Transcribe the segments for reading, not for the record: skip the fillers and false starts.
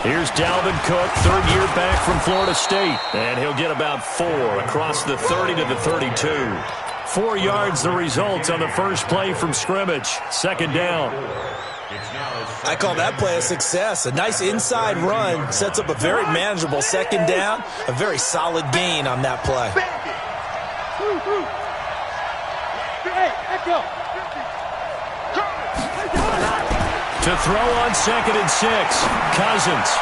Here's Dalvin Cook, third year back from Florida State. And he'll get about 4 across the 30 to the 32. 4 yards the result on the first play from scrimmage. Second down. I call that play a success. A nice inside run sets up a very manageable second down. A very solid gain on that play. To throw on 2nd and 6, Cousins.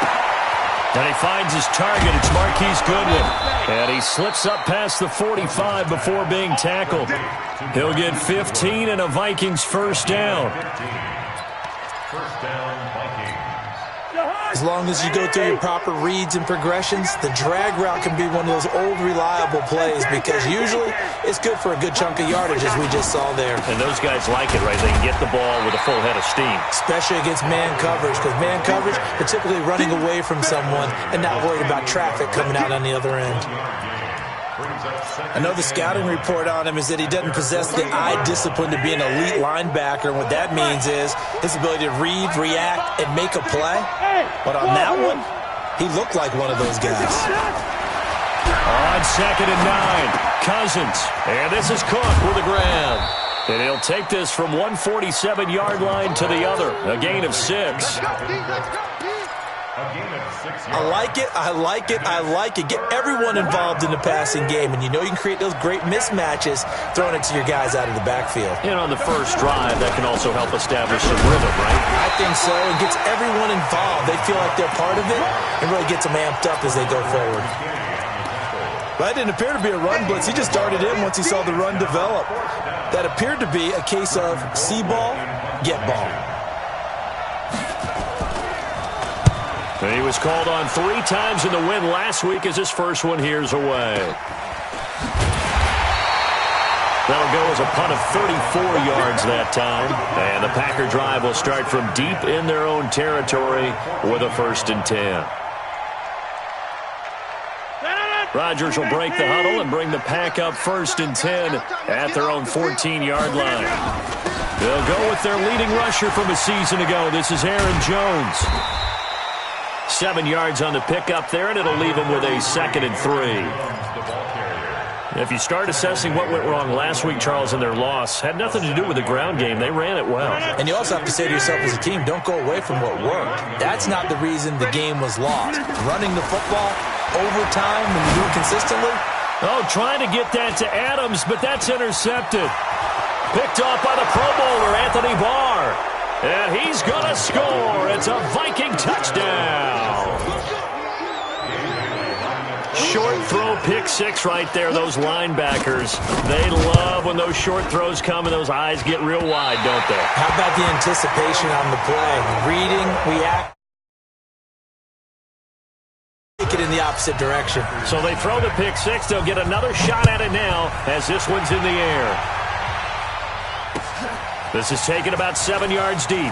And he finds his target. It's Marquise Goodwin. And he slips up past the 45 before being tackled. He'll get 15 and a Vikings first down. First down, Vikings. As long as you go through your proper reads and progressions, the drag route can be one of those old reliable plays because usually it's good for a good chunk of yardage as we just saw there. And those guys like it, right? They can get the ball with a full head of steam. Especially against man coverage because man coverage, they're typically running away from someone and not worried about traffic coming out on the other end. I know the scouting report on him is that he doesn't possess the eye discipline to be an elite linebacker. And what that means is his ability to read, react, and make a play. But on that one, he looked like one of those guys. On 2nd and 9, Cousins. And this is Cook with a grab. And he'll take this from 147-yard line to the other. A gain of 6. I like it, I like it, I like it. Get everyone involved in the passing game, and you know you can create those great mismatches throwing it to your guys out of the backfield. And on the first drive, that can also help establish some rhythm, right? I think so. It gets everyone involved. They feel like they're part of it and really gets them amped up as they go forward. But that didn't appear to be a run blitz. He just darted in once he saw the run develop. That appeared to be a case of see ball, get ball. He was called on 3 times in the win last week as his first one here's away. That'll go as a punt of 34 yards that time. And the Packer drive will start from deep in their own territory with a 1st and 10. Rodgers will break the huddle and bring the Pack up 1st and 10 at their own 14-yard line. They'll go with their leading rusher from a season ago. This is Aaron Jones. 7 yards on the pickup there, and it'll leave him with a 2nd and 3. If you start assessing what went wrong last week, Charles, in their loss, had nothing to do with the ground game. They ran it well. And you also have to say to yourself as a team, don't go away from what worked. That's not the reason the game was lost. Running the football, overtime, when you do it consistently. Oh, trying to get that to Adams, but that's intercepted. Picked off by the Pro Bowler, Anthony Barr. And he's going to score. It's a Viking touchdown. Short throw, pick 6 right there. Those linebackers, they love when those short throws come and those eyes get real wide, don't they? How about the anticipation on the play? Reading, react. Take it in the opposite direction. So they throw the pick 6. They'll get another shot at it now as this one's in the air. This is taken about 7 yards deep.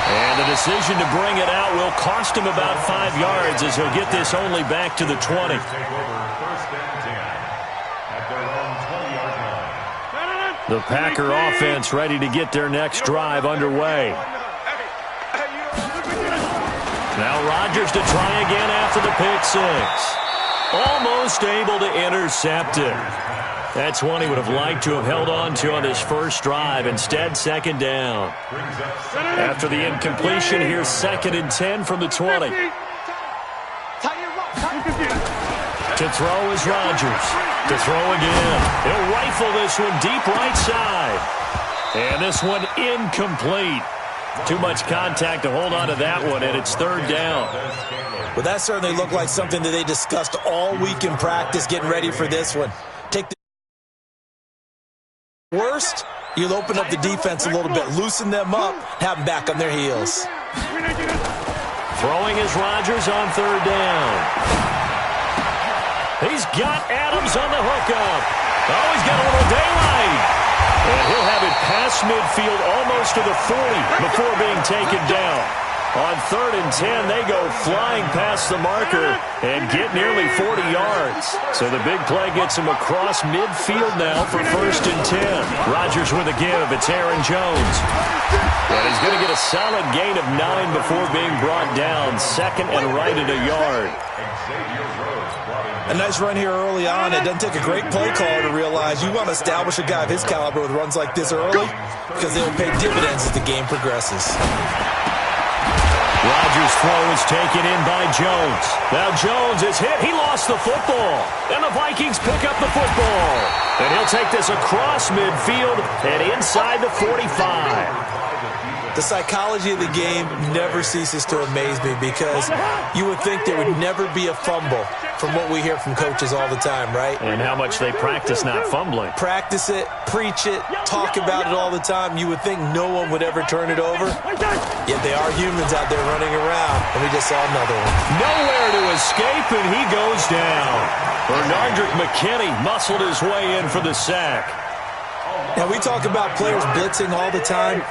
And the decision to bring it out will cost him about 5 yards as he'll get this only back to the 20. The Packer offense ready to get their next drive underway. Now Rodgers to try again after the pick 6. Almost able to intercept it. That's one he would have liked to have held on to on his first drive. Instead, 2nd down. After the incompletion, here's 2nd and 10 from the 20. To throw is Rodgers. To throw again. He'll rifle this one deep right side. And this one incomplete. Too much contact to hold on to that one, and it's 3rd down. Well, that certainly looked like something that they discussed all week in practice getting ready for this one. Take the worst, you'll open up the defense a little bit, loosen them up, have them back on their heels. Throwing is Rodgers on 3rd down. He's got Adams on the hookup. Oh, he's got a little daylight. And he'll have it past midfield almost to the 40 before being taken down. On 3rd and 10, they go flying past the marker and get nearly 40 yards. So the big play gets him across midfield now for 1st and 10. Rodgers with a give. It's Aaron Jones. And he's going to get a solid gain of 9 before being brought down. 2nd and right at a yard. A nice run here early on. It doesn't take a great play caller to realize you want to establish a guy of his caliber with runs like this early because they will pay dividends as the game progresses. Rodgers' throw is taken in by Jones. Now Jones is hit. He lost the football. And the Vikings pick up the football. And he'll take this across midfield and inside the 45. The psychology of the game never ceases to amaze me because you would think there would never be a fumble from what we hear from coaches all the time, right? And how much they practice not fumbling. Practice it, preach it, talk about it all the time. You would think no one would ever turn it over. Yet they are humans out there running around, and we just saw another one. Nowhere to escape, and he goes down. Bernardrick McKinney muscled his way in for the sack. Now, we talk about players blitzing all the time.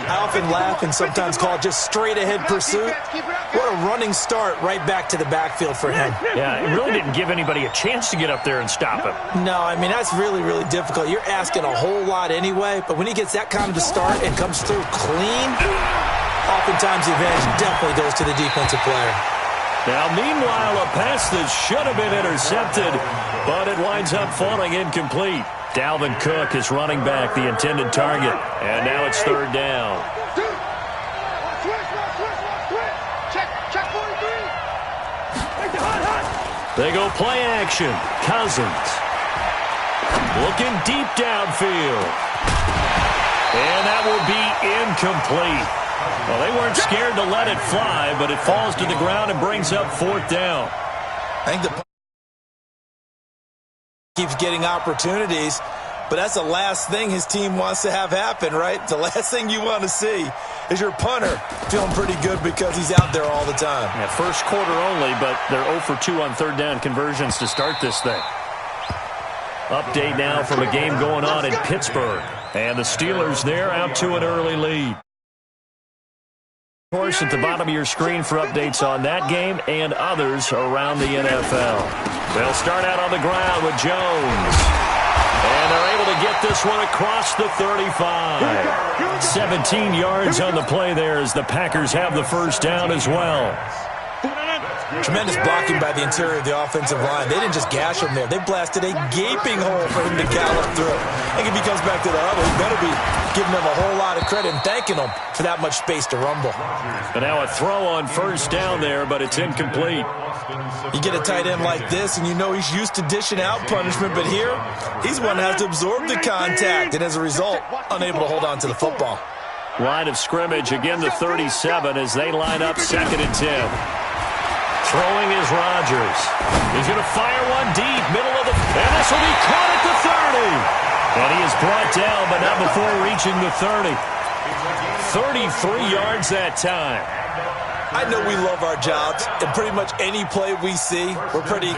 I often laugh and sometimes call it just straight-ahead pursuit. What a running start right back to the backfield for him. Yeah, it really didn't give anybody a chance to get up there and stop him. No, I mean, that's really, really difficult. You're asking a whole lot anyway, but when he gets that kind of a start and comes through clean, oftentimes the advantage definitely goes to the defensive player. Now, meanwhile, a pass that should have been intercepted, but it winds up falling incomplete. Dalvin Cook is running back the intended target, and now it's 3rd down. They go play action. Cousins looking deep downfield, and that will be incomplete. Well, they weren't scared to let it fly, but it falls to the ground and brings up 4th down. I think the keeps getting opportunities, but that's the last thing his team wants to have happen, right? The last thing you want to see is your punter feeling pretty good because he's out there all the time. Yeah, first quarter only, but they're 0 for 2 on 3rd down conversions to start this thing. Update now from a game going on in Pittsburgh, and the Steelers there out to an early lead. Of course, at the bottom of your screen for updates on that game and others around the NFL. They'll start out on the ground with Jones. And they're able to get this one across the 35. 17 yards on the play there as the Packers have the 1st down as well. Tremendous blocking by the interior of the offensive line. They didn't just gash him there. They blasted a gaping hole for him to gallop through. I think if he comes back to the huddle, he better be giving them a whole lot of credit and thanking them for that much space to rumble. And now a throw on 1st down there, but it's incomplete. You get a tight end like this, and you know he's used to dishing out punishment, but here, he's one that has to absorb the contact, and as a result, unable to hold on to the football. Line of scrimmage, again the 37 as they line up 2nd and 10. Throwing is Rodgers. He's going to fire one deep, middle of the... And this will be caught at the 30. And he is brought down, but not before reaching the 30. 33 yards that time. I know we love our jobs, and pretty much any play we see, we're pretty,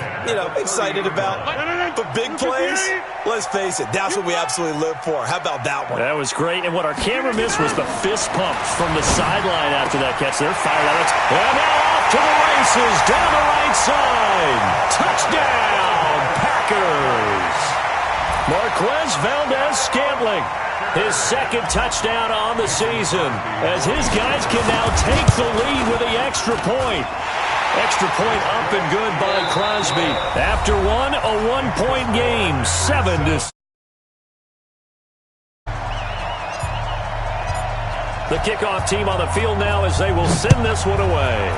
excited about. But big plays, let's face it, that's what we absolutely live for. How about that one? That was great, and what our camera missed was the fist pump from the sideline after that catch. They're fired at it. And now off to the races, down the right side. Touchdown, Packers. Marquez Valdez-Scantling. His 2nd touchdown on the season as his guys can now take the lead with the extra point. Extra point up and good by Crosby. After one, a 1-point game, 7-6. The kickoff team on the field now as they will send this one away.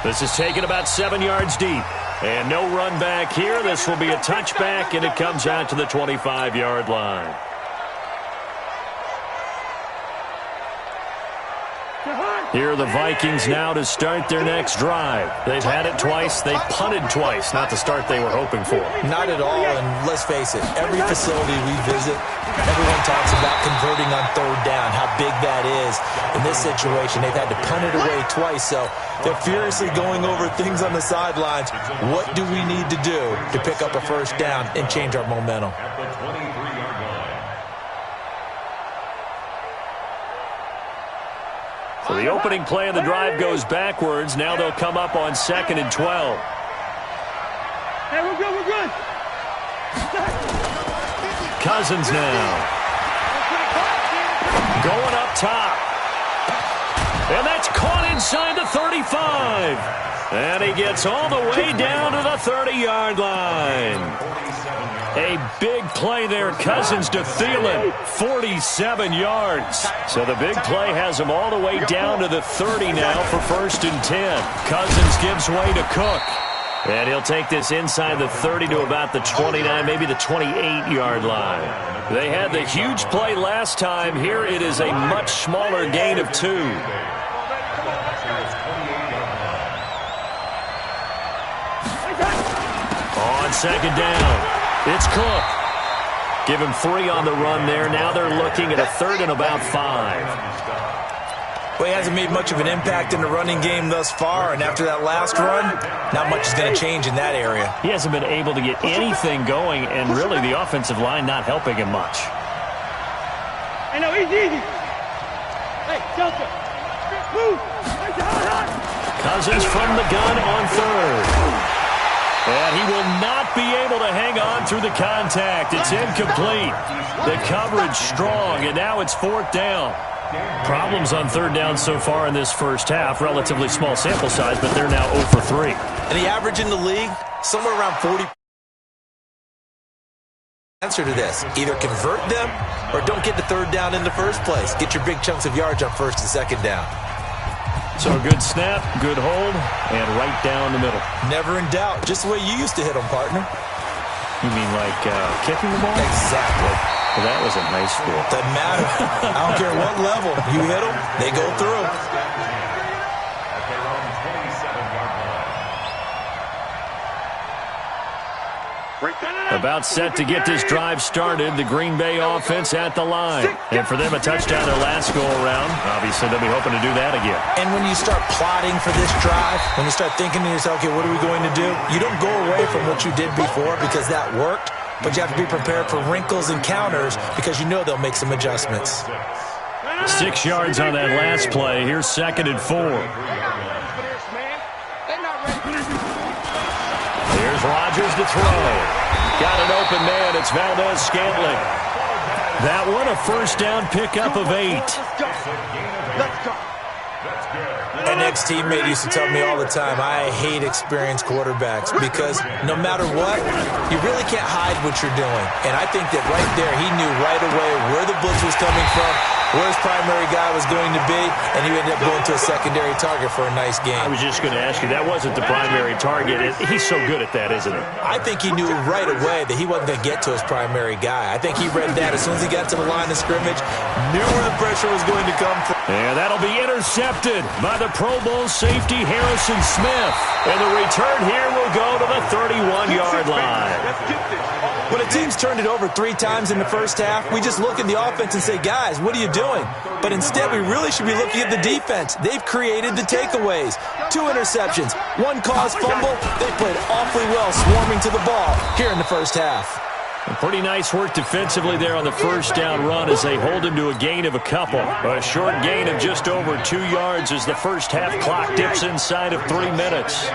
This is taken about 7 yards deep. And no run back here. This will be a touchback, and it comes out to the 25-yard line. Here are the Vikings now to start their next drive. They've had it twice. They punted twice. Not the start they were hoping for. Not at all, and let's face it, every facility we visit, everyone talks about converting on 3rd down, how big that is. In this situation, they've had to punt it away twice, so they're furiously going over things on the sidelines. What do we need to do to pick up a 1st down and change our momentum? opening play of the drive goes backwards. Now they'll come up on 2nd and 12. Hey, we're good, we're good. Cousins now. Going up top. And that's caught inside the 35. And he gets all the way down to the 30-yard line. A big play there. Cousins to Thielen. 47 yards. So the big play has him all the way down to the 30 now for 1st and 10. Cousins gives way to Cook. And he'll take this inside the 30 to about the 29, maybe the 28-yard line. They had the huge play last time. Here it is a much smaller gain of 2. On 2nd down, it's Cook. Give him 3 on the run there. Now they're looking at a 3rd and about 5. Well, he hasn't made much of an impact in the running game thus far, and after that last run, not much is going to change in that area. He hasn't been able to get anything going, and really the offensive line not helping him much. Hey, no, easy. Hey, Delta, move. Cousins from the gun on 3rd. And he will not be able to hang on through the contact. It's incomplete. The coverage strong, and now it's 4th down. Problems on 3rd down so far in this first half. Relatively small sample size, but they're now 0 for 3. And the average in the league, somewhere around 40. Answer to this, either convert them or don't get to 3rd down in the first place. Get your big chunks of yards on 1st and 2nd down. So a good snap, good hold, and right down the middle. Never in doubt. Just the way you used to hit them, partner. You mean like kicking the ball? Exactly. Well, that was in high school. Doesn't matter. I don't care what level. You hit them, they go through. About set to get this drive started. The Green Bay offense at the line. And for them, a touchdown their last go-around. Obviously, they'll be hoping to do that again. And when you start plotting for this drive, when you start thinking to yourself, okay, what are we going to do? You don't go away from what you did before because that worked. But you have to be prepared for wrinkles and counters because you know they'll make some adjustments. 6 yards on that last play. Here's 2nd and 4. Here's Rodgers to throw. Got an open man. It's Valdez-Scantling. That one a 1st down pickup of 8. An ex-teammate used to tell me all the time, I hate experienced quarterbacks because no matter what, you really can't hide what you're doing. And I think that right there, he knew right away where the blitz was coming from, where his primary guy was going to be, and he ended up going to a secondary target for a nice game. I was just going to ask you, that wasn't the primary target. He's so good at that, isn't he? I think he knew right away that he wasn't going to get to his primary guy. I think he read that as soon as he got to the line of scrimmage, knew where the pressure was going to come from. And that'll be intercepted by the Pro Bowl safety Harrison Smith. And the return here will go to the 31-yard line. When a team's turned it over 3 times in the first half, we just look at the offense and say, guys, what are you doing? But instead, we really should be looking at the defense. They've created the takeaways. 2 interceptions, 1 caused fumble. They played awfully well swarming to the ball here in the first half. Pretty nice work defensively there on the 1st down run as they hold him to a gain of a couple. A short gain of just over 2 yards as the first half clock dips inside of 3 minutes.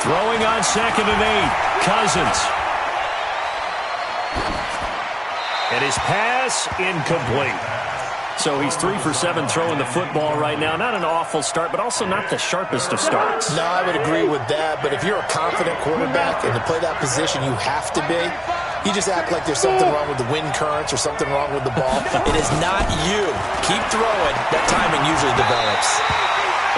Throwing on 2nd and 8. Cousins. And his pass incomplete. So he's 3 for 7 throwing the football right now. Not an awful start, but also not the sharpest of starts. No, I would agree with that. But if you're a confident quarterback and to play that position, you have to be. You just act like there's something wrong with the wind currents or something wrong with the ball. It is not you. Keep throwing. That timing usually develops.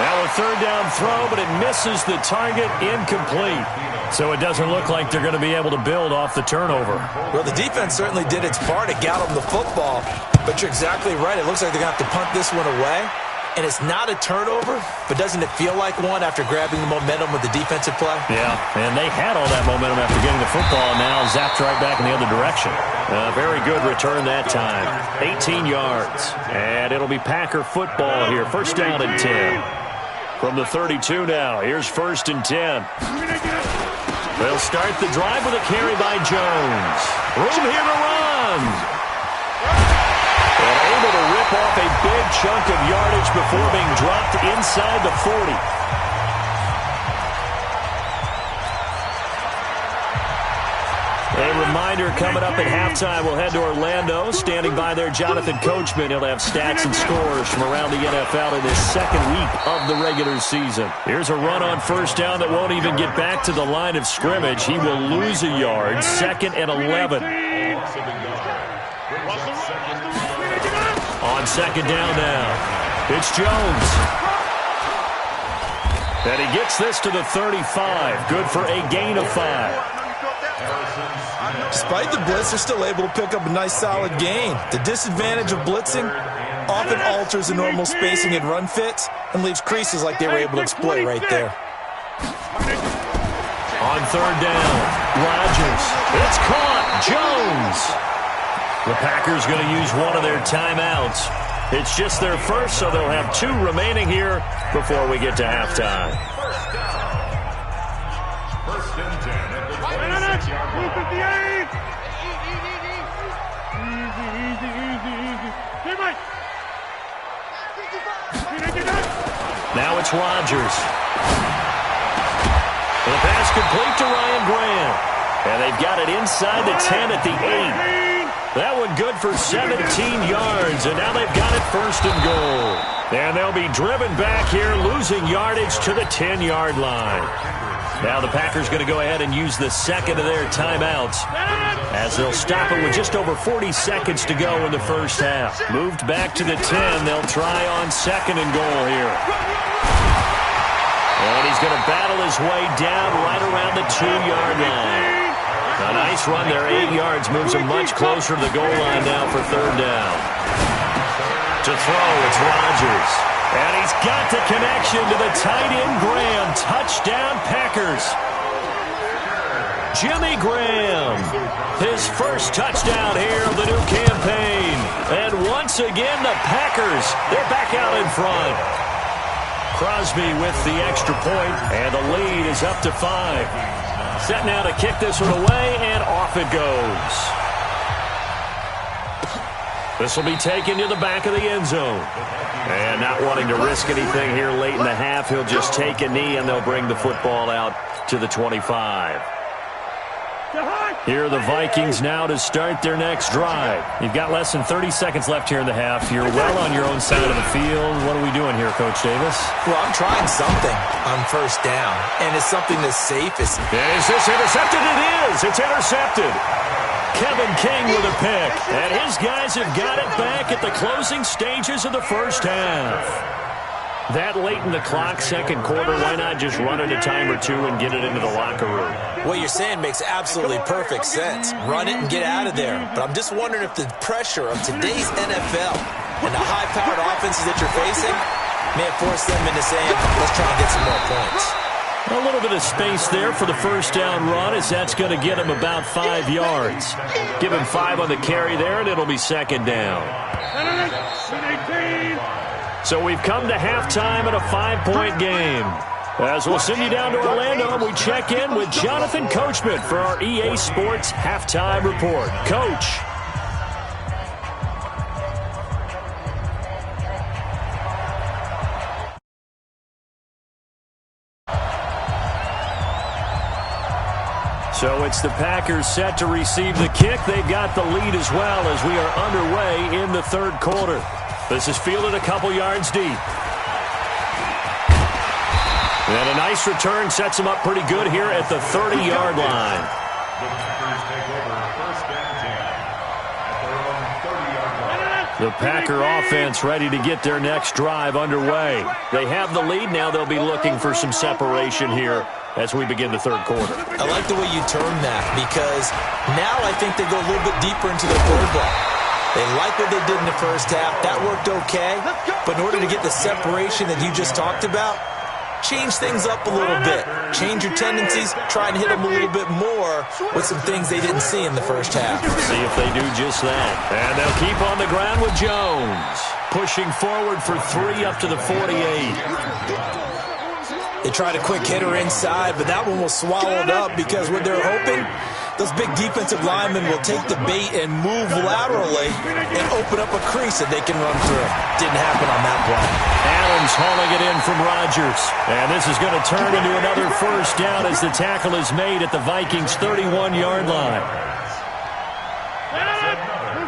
Now a 3rd down throw, but it misses the target, incomplete. So it doesn't look like they're going to be able to build off the turnover. Well, the defense certainly did its part to get them the football. But you're exactly right. It looks like they're going to have to punt this one away. And it's not a turnover, but doesn't it feel like one after grabbing the momentum with the defensive play? Yeah, and they had all that momentum after getting the football, and now zapped right back in the other direction. Very good return that time. 18 yards. And it'll be Packer football here. 1st down and 10. From the 32 now, here's 1st and 10. They'll start the drive with a carry by Jones. Room here to run. run. And able to rip off a big chunk of yardage before being dropped inside the 40. A reminder, coming up at halftime, we'll head to Orlando. Standing by there, Jonathan Coachman. He'll have stats and scores from around the NFL in his second week of the regular season. Here's a run on first down that won't even get back to the line of scrimmage. He will lose a yard. 2nd and 11. On second down now, it's Jones. And he gets this to the 35. Good for a gain of 5. Despite the blitz, they're still able to pick up a nice, solid gain. The disadvantage of blitzing often alters the normal spacing and run fits and leaves creases like they were able to exploit right there. On third down, Rodgers. It's caught. Jones. The Packers going to use one of their timeouts. It's just their first, so they'll have 2 remaining here before we get to halftime. First and 10 at the 26-yard line. Now it's Rodgers. The pass complete to Ryan Graham. And they've got it inside the 10 at the 8. That one good for 17 yards, and now they've got it first and goal. And they'll be driven back here, losing yardage to the 10-yard line. Now the Packers going to go ahead and use the second of their timeouts as they'll stop it with just over 40 seconds to go in the first half. Moved back to the 10. They'll try on second and goal here. And he's going to battle his way down right around the 2-yard line. A nice run there, 8 yards, moves him much closer to the goal line now for third down. To throw, it's Rodgers. And he's got the connection to the tight end, Graham. Touchdown, Packers. Jimmy Graham, his first touchdown here of the new campaign. And once again, the Packers, they're back out in front. Crosby with the extra point, and the lead is up to 5. Set now to kick this one away, and off it goes. This will be taken to the back of the end zone. And not wanting to risk anything here late in the half, he'll just take a knee, and they'll bring the football out to the 25. Here are the Vikings now to start their next drive. You've got less than 30 seconds left here in the half. You're well on your own side of the field. What are we doing here, Coach Davis? Well, I'm trying something on first down, and it's something that's safe. Is this intercepted? It is. It's intercepted. Kevin King with a pick. And his guys have got it back at the closing stages of the first half. That late in the clock, second quarter, why not just run it a time or two and get it into the locker room? What you're saying makes absolutely perfect sense. Run it and get out of there. But I'm just wondering if the pressure of today's NFL and the high-powered offenses that you're facing may have forced them into saying, let's try and get some more points. A little bit of space there for the first down run, as that's going to get him about 5 yards. Give him 5 on the carry there, and it'll be second down. So we've come to halftime in a 5-point game. As we'll send you down to Orlando, we check in with Jonathan Coachman for our EA Sports Halftime Report. Coach. So it's the Packers set to receive the kick. They've got the lead as well as we are underway in the third quarter. This is fielded a couple yards deep. And a nice return sets him up pretty good here at the 30-yard line. The Packers take over first and 10 at their own 30-yard line. The Packer offense ready to get their next drive underway. They have the lead. Now they'll be looking for some separation here as we begin the third quarter. I like the way you term that, because now I think they go a little bit deeper into their third ball. They like what they did in the first half. That worked okay. But in order to get the separation that you just talked about, change things up a little bit. Change your tendencies. Try and hit them a little bit more with some things they didn't see in the first half. See if they do just that. And they'll keep on the ground with Jones. Pushing forward for 3 up to the 48. They tried a quick hitter inside, but that one was swallowed up because what they're hoping, Those big defensive linemen will take the bait and move laterally and open up a crease that they can run through. Didn't happen on that play. Adams hauling it in from Rodgers. And this is going to turn into another first down as the tackle is made at the Vikings' 31-yard line.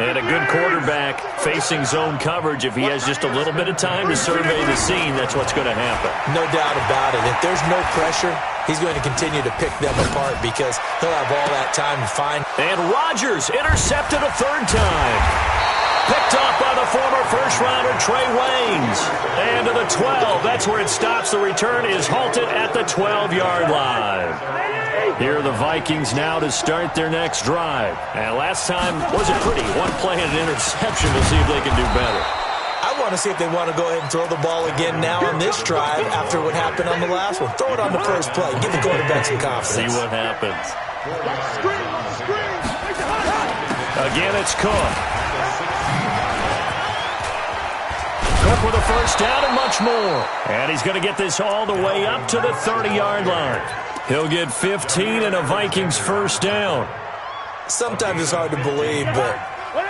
And a good quarterback facing zone coverage. If he has just a little bit of time to survey the scene, that's what's going to happen. No doubt about it. If there's no pressure, he's going to continue to pick them apart because he'll have all that time to find. And Rodgers intercepted a third time. Picked off by the former first-rounder Trey Waynes. And to the 12. That's where it stops. The return is halted at the 12-yard line. Here are the Vikings now to start their next drive. And last time wasn't pretty. One play and an interception. We'll see if they can do better. I want to see if they want to go ahead and throw the ball again now on this drive after what happened on the last one. Throw it on the first play. Give the quarterback some confidence. See what happens. Again, it's Cook. Cook with a first down and much more. And he's going to get this all the way up to the 30-yard line. He'll get 15 and a Vikings first down. Sometimes it's hard to believe, but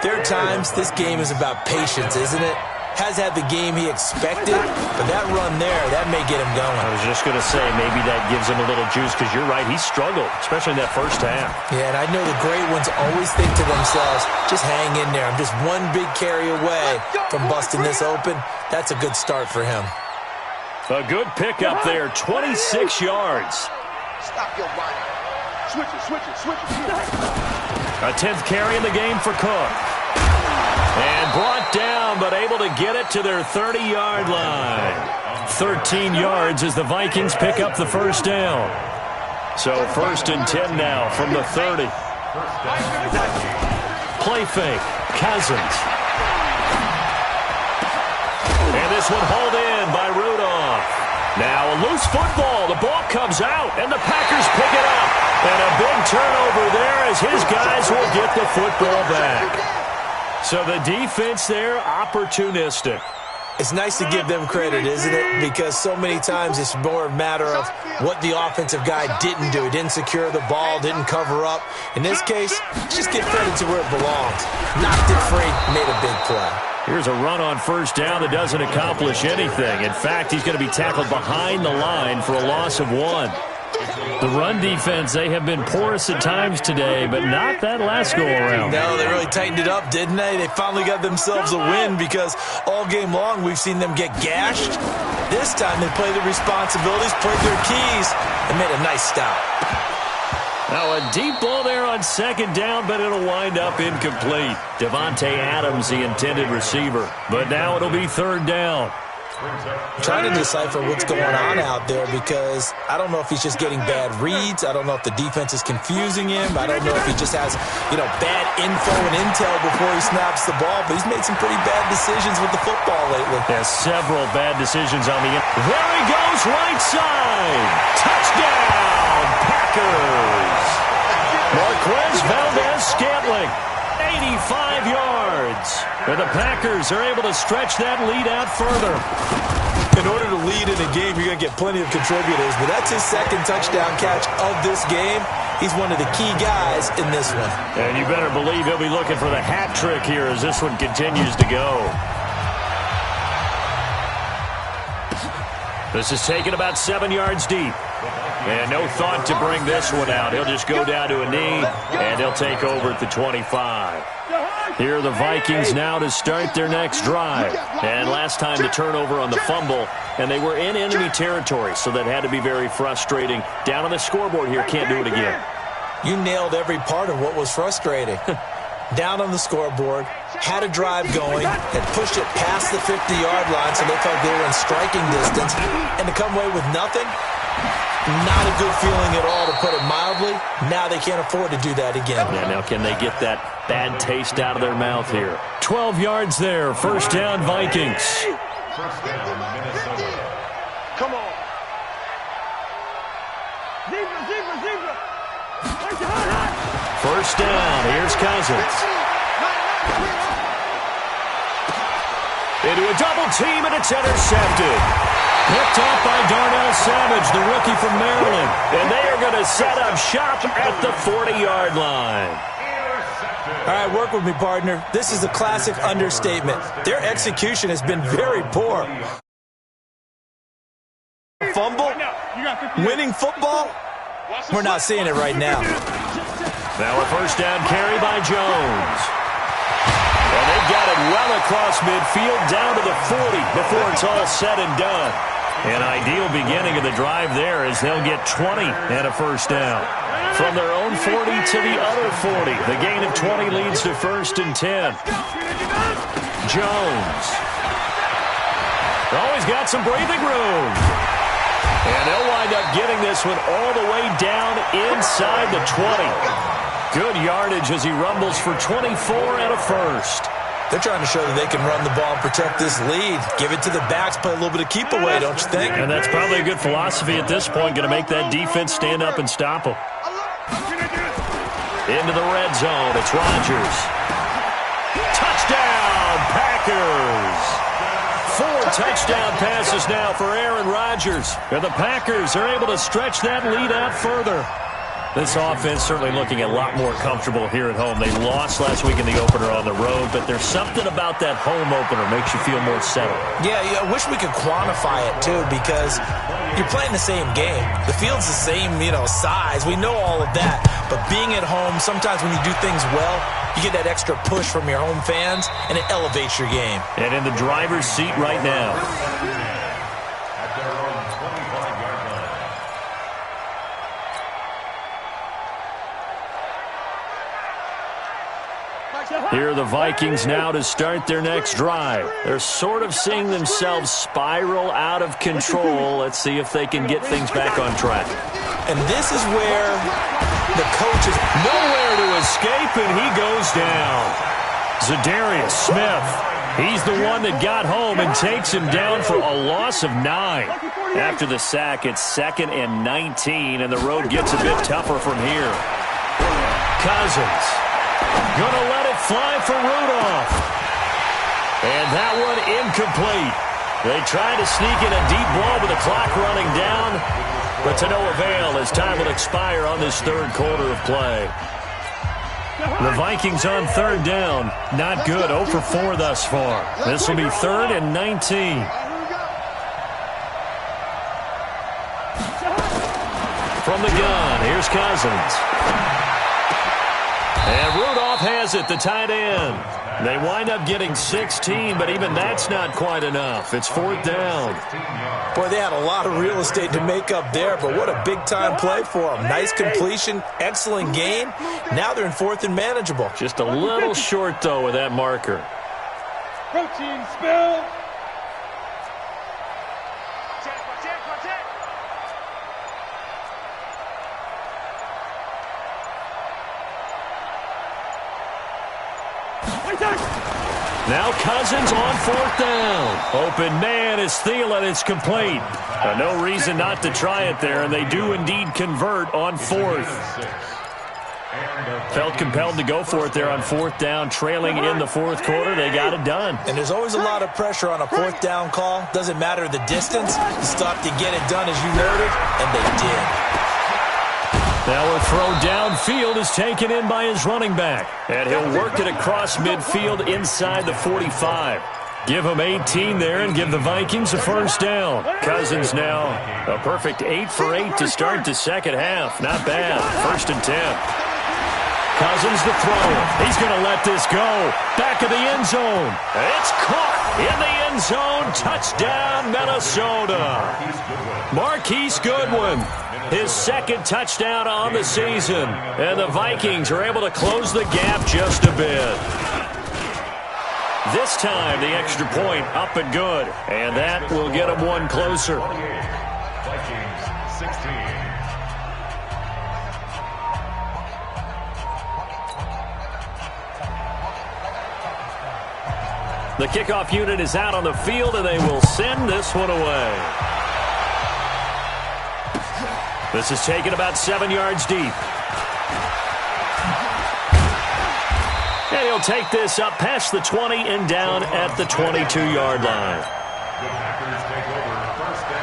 there are times this game is about patience, isn't it? Has had the game he expected, but that run there, that may get him going. I was just going to say, maybe that gives him a little juice, because you're right, he struggled, especially in that first half. Yeah, and I know the great ones always think to themselves, just hang in there. I'm just one big carry away from busting this open. That's a good start for him. A good pickup there, 26 yards. Stop your body. Switch it. A 10th carry in the game for Cook. And brought down, but able to get it to their 30-yard line. 13 yards as the Vikings pick up the first down. So 1st and 10 now from the 30. Play fake. Cousins. And this one hauled in by Rudolph. Now a loose football. The ball comes out, and the Packers pick it up. And a big turnover there as his guys will get the football back. So the defense there, opportunistic. It's nice to give them credit, isn't it? Because so many times it's more a matter of what the offensive guy didn't do. He didn't secure the ball, didn't cover up. In this case, just give credit to where it belongs. Knocked it free, made a big play. Here's a run on first down that doesn't accomplish anything. In fact, he's going to be tackled behind the line for a loss of 1. The run defense, they have been porous at times today, but not that last go-around. No, they really tightened it up, didn't they? They finally got themselves a win because all game long we've seen them get gashed. This time they played their responsibilities, played their keys, and made a nice stop. Now a deep ball there on second down, but it'll wind up incomplete. Devontae Adams, the intended receiver. But now it'll be 3rd down. I'm trying to decipher what's going on out there because I don't know if he's just getting bad reads. I don't know if the defense is confusing him. I don't know if he just has, bad info and intel before he snaps the ball. But he's made some pretty bad decisions with the football lately. Yeah, several bad decisions on the end. There he goes, right side. Touchdown, Packers. Marquez Valdez-Scantling, 85 yards. And the Packers are able to stretch that lead out further. In order to lead in a game, you're going to get plenty of contributors, but that's his 2nd touchdown catch of this game. He's one of the key guys in this one. And you better believe he'll be looking for the hat trick here as this one continues to go. This is taken about 7 yards deep. And no thought to bring this one out. He'll just go down to a knee, and he'll take over at the 25. Here are the Vikings now to start their next drive. And last time the turnover on the fumble, and they were in enemy territory, so that had to be very frustrating. Down on the scoreboard here, can't do it again. You nailed every part of what was frustrating. Down on the scoreboard, had a drive going, had pushed it past the 50-yard line, so they felt they were in striking distance, and to come away with nothing, not a good feeling at all, to put it mildly. Now they can't afford to do that again. Yeah, now can they get that bad taste out of their mouth here? 12 yards there, first down Vikings. First down, Minnesota. Come on. Zebra. First down, here's Cousins. Into a double team, and it's intercepted. Picked off by Darnell Savage, the rookie from Maryland. And they are going to set up shop at the 40-yard line. All right, work with me, partner. This is a classic understatement. Their execution has been very poor. Fumble? Winning football? We're not seeing it right now. Now a first down carry by Jones. And they got it well across midfield down to the 40 before it's all said and done. An ideal beginning of the drive there as they'll get 20 and a first down. From their own 40 to the other 40. The gain of 20 leads to first and 10. Jones. Always got some breathing room. And they'll wind up getting this one all the way down inside the 20. Good yardage as he rumbles for 24 and a first. They're trying to show that they can run the ball and protect this lead. Give it to the backs, play a little bit of keep away, don't you think? And that's probably a good philosophy at this point, going to make that defense stand up and stop them. Into the red zone, it's Rodgers. Touchdown, Packers! 4 touchdown passes now for Aaron Rodgers. And the Packers are able to stretch that lead out further. This offense certainly looking a lot more comfortable here at home. They lost last week in the opener on the road, but there's something about that home opener makes you feel more settled. Yeah, I wish we could quantify it, too, because you're playing the same game. The field's the same, size. We know all of that. But being at home, sometimes when you do things well, you get that extra push from your home fans, and it elevates your game. And in the driver's seat right now. Here are the Vikings now to start their next drive. They're sort of seeing themselves spiral out of control. Let's see if they can get things back on track. And this is where the coach is nowhere to escape, and he goes down. Za'Darius Smith. He's the one that got home and takes him down for a loss of 9. After the sack, it's 2nd and 19, and the road gets a bit tougher from here. Cousins. Gonna let it fly for Rudolph. And that one incomplete. They tried to sneak in a deep ball with the clock running down, but to no avail as time will expire on this third quarter of play. The Vikings on third down. Not good. 0 for 4 thus far. This will be 3rd and 19. From the gun, here's Cousins. And Rudolph has it, the tight end. They wind up getting 16, but even that's not quite enough. It's 4th down. Boy, they had a lot of real estate to make up there, but what a big-time play for them. Nice completion, excellent gain. Now they're in 4th and manageable. Just a little short, though, with that marker. Protein spill. Now Cousins on 4th down. Open man is Thielen. It's complete. No reason not to try it there, and they do indeed convert on 4th. Felt compelled to go for it there on 4th down, trailing in the 4th quarter. They got it done. And there's always a lot of pressure on a 4th down call. Doesn't matter the distance. You stop to get it done as you noted, and they did. Now a throw downfield is taken in by his running back. And he'll work it across midfield inside the 45. Give him 18 there and give the Vikings a first down. Cousins now a perfect 8 for 8 to start the second half. Not bad. 1st and 10. Cousins the throw. He's going to let this go. Back of the end zone. It's caught in the end zone. Touchdown, Minnesota. Marquise Goodwin. His 2nd touchdown on the season. And the Vikings are able to close the gap just a bit. This time, the extra point up and good. And that will get them one closer. Vikings 16. The kickoff unit is out on the field, and they will send this one away. This is taken about 7 yards deep. And he'll take this up past the 20 and down at the 22-yard line. The Packers take over 1st down.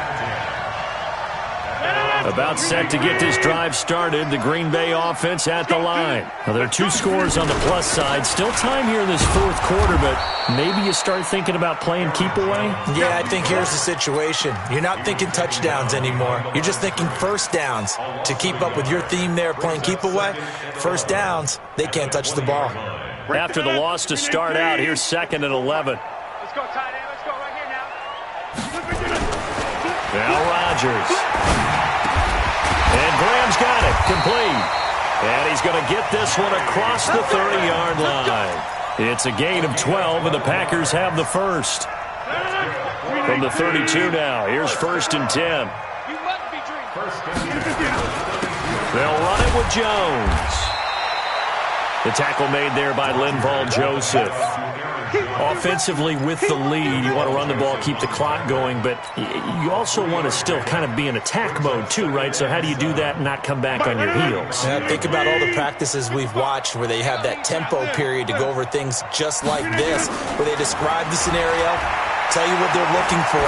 About set to get this drive started. The Green Bay offense at the line. Now, there are 2 scores on the plus side. Still time here in this 4th quarter, but maybe you start thinking about playing keep away? Yeah, I think here's the situation. You're not thinking touchdowns anymore. You're just thinking first downs. To keep up with your theme there, playing keep away, first downs, they can't touch the ball. After the loss to start out, here's 2nd and 11. Let's go, tight end. Let's go right here now. Now Rodgers. And Graham's got it. Complete. And he's going to get this one across the 30-yard line. It's a gain of 12, and the Packers have the first. From the 32 now, here's 1st and 10. They'll run it with Jones. The tackle made there by Linval Joseph. Offensively with the lead, you want to run the ball, keep the clock going, but you also want to still kind of be in attack mode too, right? So how do you do that and not come back on your heels? Yeah, think about all the practices we've watched where they have that tempo period to go over things just like this, where they describe the scenario, tell you what they're looking for,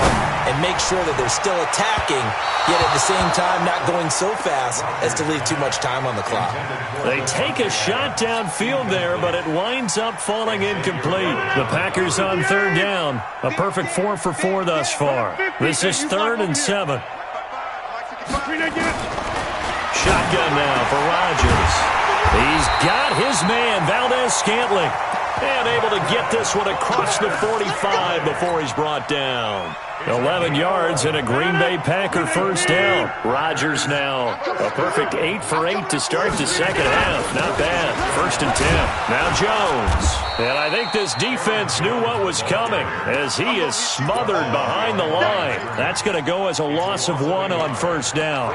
and make sure that they're still attacking, yet at the same time not going so fast as to leave too much time on the clock. They take a shot downfield there, but it winds up falling incomplete. The Packers on 3rd down. A perfect 4 for 4 thus far. This is 3rd and 7. Shotgun now for Rodgers. He's got his man, Valdez-Scantling. And able to get this one across the 45 before he's brought down. 11 yards and a Green Bay Packer first down. Rodgers now a perfect 8 for 8 to start the 2nd half. Not bad. 1st and 10. Now Jones. And I think this defense knew what was coming as he is smothered behind the line. That's going to go as a loss of 1 on 1st down.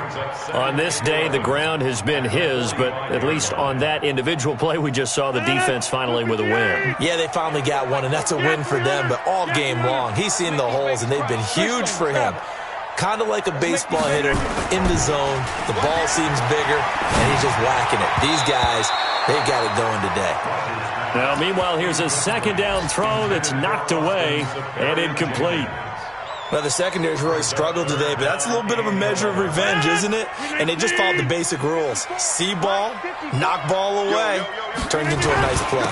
On this day, the ground has been his, but at least on that individual play, we just saw the defense finally with a win. Yeah, they finally got one, and that's a win for them, but all game long, he's seen the holes, and they've been huge for him. Kind of like a baseball hitter in the zone. The ball seems bigger, and he's just whacking it. These guys, they've got it going today. Now, meanwhile, here's a 2nd down throw that's knocked away and incomplete. Well, the secondary's really struggled today, but that's a little bit of a measure of revenge, isn't it? And they just followed the basic rules. See ball, knock ball away, turns into a nice play.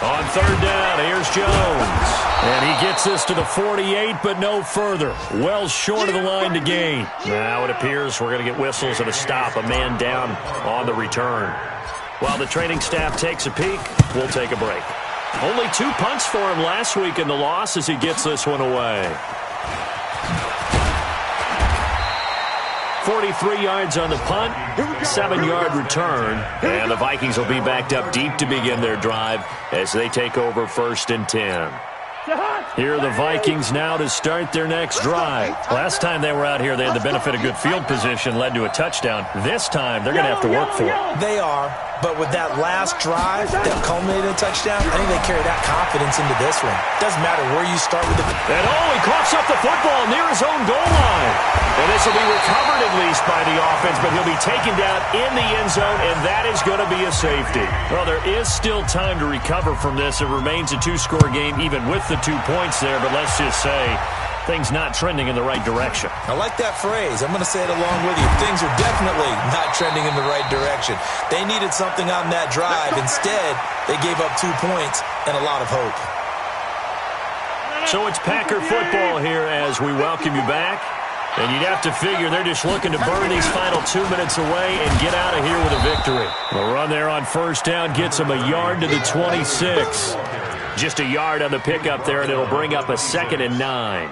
On 3rd down, here's Jones. And he gets this to the 48, but no further. Well short of the line to gain. Now it appears we're going to get whistles and a stop. A man down on the return. While the training staff takes a peek, we'll take a break. Only 2 punts for him last week in the loss as he gets this one away. 43 yards on the punt, 7-yard return, and the Vikings will be backed up deep to begin their drive as they take over 1st and 10. Here are the Vikings now to start their next drive. Last time they were out here, they had the benefit of good field position, led to a touchdown. This time, they're going to have to work for it. They are, but with that last drive that culminated in a touchdown, I think they carry that confidence into this one. Doesn't matter where you start with it. And he coughs up the football near his own goal line. And this will be recovered at least by the offense, but he'll be taken down in the end zone, and that is going to be a safety. Well, there is still time to recover from this. It remains a 2-score game even with the 2 points there, but let's just say things not trending in the right direction. I like that phrase. I'm going to say it along with you. Things are definitely not trending in the right direction. They needed something on that drive. Instead, they gave up 2 points and a lot of hope. So it's Packer football here as we welcome you back. And you'd have to figure they're just looking to burn these final 2 minutes away and get out of here with a victory. The run there on 1st down gets them a yard to the 26. Just a yard on the pickup there, and it'll bring up a 2nd and 9.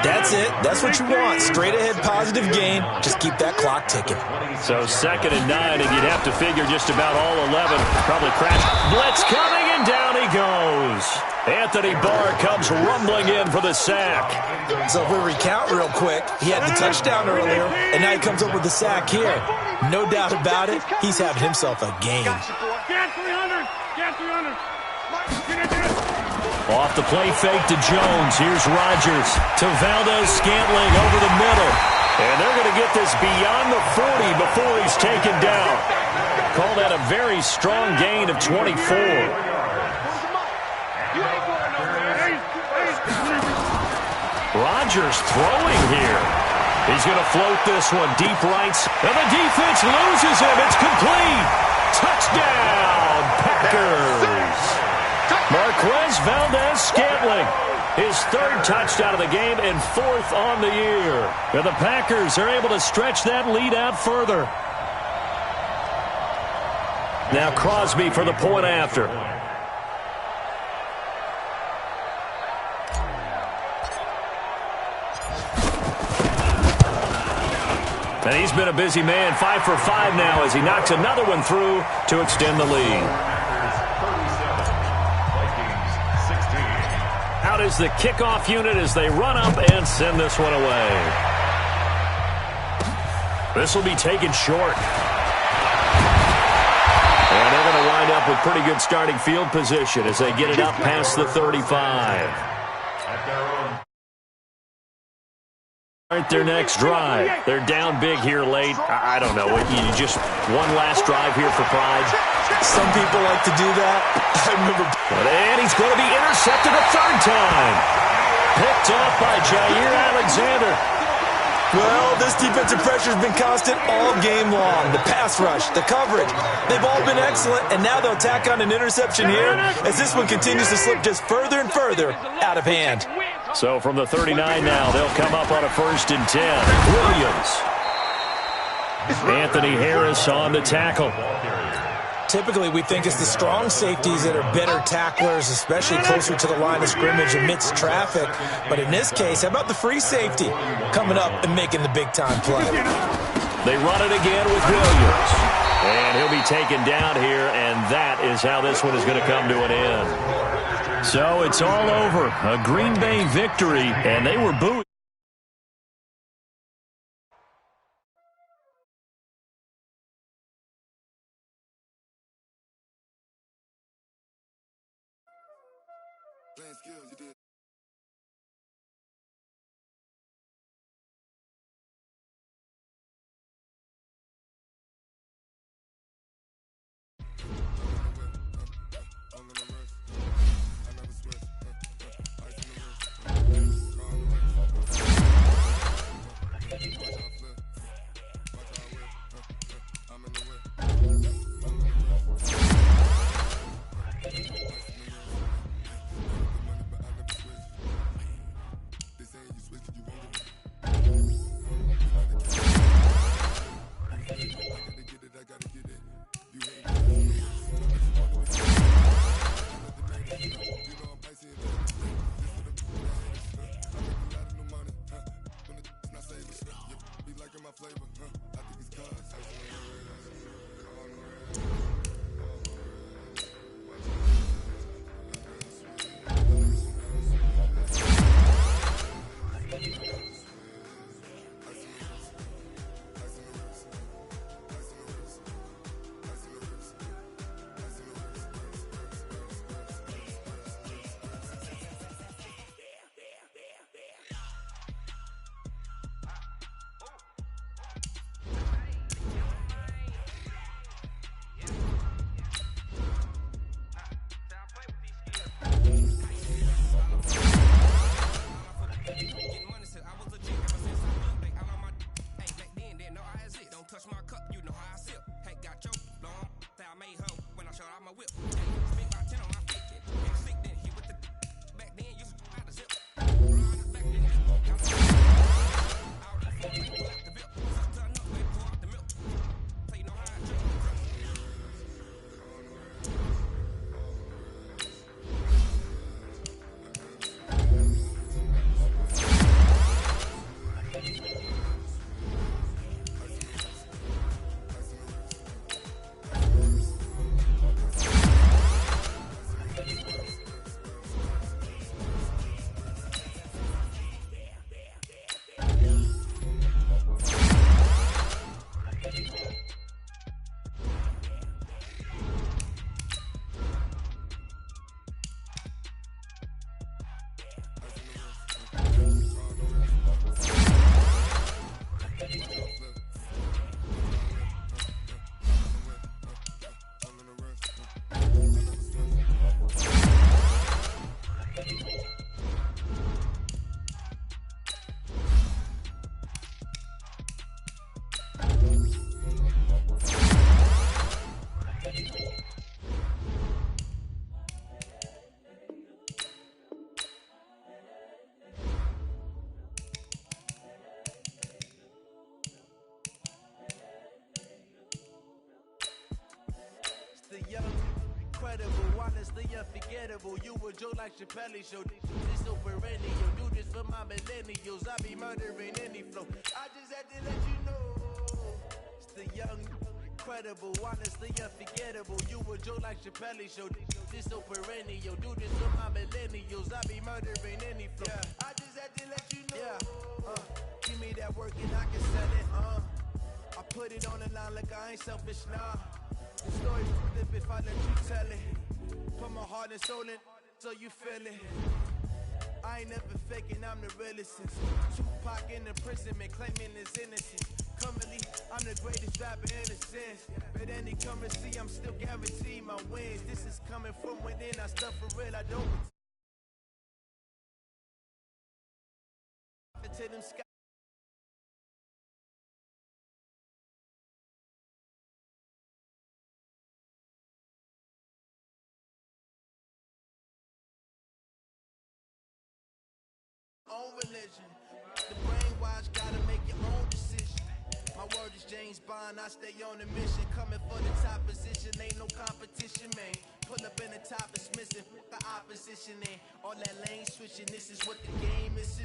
That's it. That's what you want. Straight ahead positive gain. Just keep that clock ticking. So 2nd and 9, and you'd have to figure just about all 11 probably crash. Blitz coming, and down he goes. Anthony Barr comes rumbling in for the sack. So if we recount real quick, he had the touchdown earlier, and now he comes up with the sack here. No doubt about it, he's having himself a game. Get 300. Get 300. Off the play fake to Jones. Here's Rodgers to Valdez-Scantling over the middle. And they're going to get this beyond the 40 before he's taken down. Call that a very strong gain of 24. Rodgers throwing here. He's going to float this one deep right, and the defense loses him. It's complete. Touchdown, Packers. Marquez Valdez-Scantling, his third touchdown of the game and fourth on the year. And the Packers are able to stretch that lead out further. Now Crosby for the point after. And he's been a busy man, 5 for 5 now as he knocks another one through to extend the lead. Out is the kickoff unit as they run up and send this one away. This will be taken short. And they're going to wind up with pretty good starting field position as they get it up past the 35. Their next drive. They're down big here late. I don't know. You just one last drive here for pride. Some people like to do that. I remember. And he's going to be intercepted a third time. Picked off by Jair Alexander. Well, this defensive pressure has been constant all game long. The pass rush, the coverage, they've all been excellent, and now they'll tack on an interception here as this one continues to slip just further and further out of hand. So from the 39 now, they'll come up on a 1st and 10. Williams. Anthony Harris on the tackle. Typically, we think it's the strong safeties that are better tacklers, especially closer to the line of scrimmage amidst traffic. But in this case, how about the free safety coming up and making the big-time play? They run it again with Williams. And he'll be taken down here, and that is how this one is going to come to an end. So it's all over. A Green Bay victory, and they were booed. unforgettable. You a joke like Chappelle Show. This so perennial. Do this for my millennials. I be murdering any flow. I just had to let you know. It's the young, incredible, honestly unforgettable. You a joke like Chappelle Show. This so perennial. Do this for my millennials. I be murdering any flow. I just had to let you know. Give me that work and I can sell it. I put it on the line like I ain't selfish, nah. The story's too deep if I let you tell it. Put my heart and soul in so you feel it. I ain't never faking, I'm the realest since Tupac in imprisonment, claiming his innocence. Currently, I'm the greatest rapper in a sense. But any currency, I'm still guaranteed my wins. This is coming from within, I stuff for real, I don't to them sky. Own religion. The brainwash gotta make your own decision. My word is James Bond, I stay on a mission. Coming for the top position, ain't no competition, man. Pull up in the top, it's missing, the opposition in. All that lane switching, this is what the game is.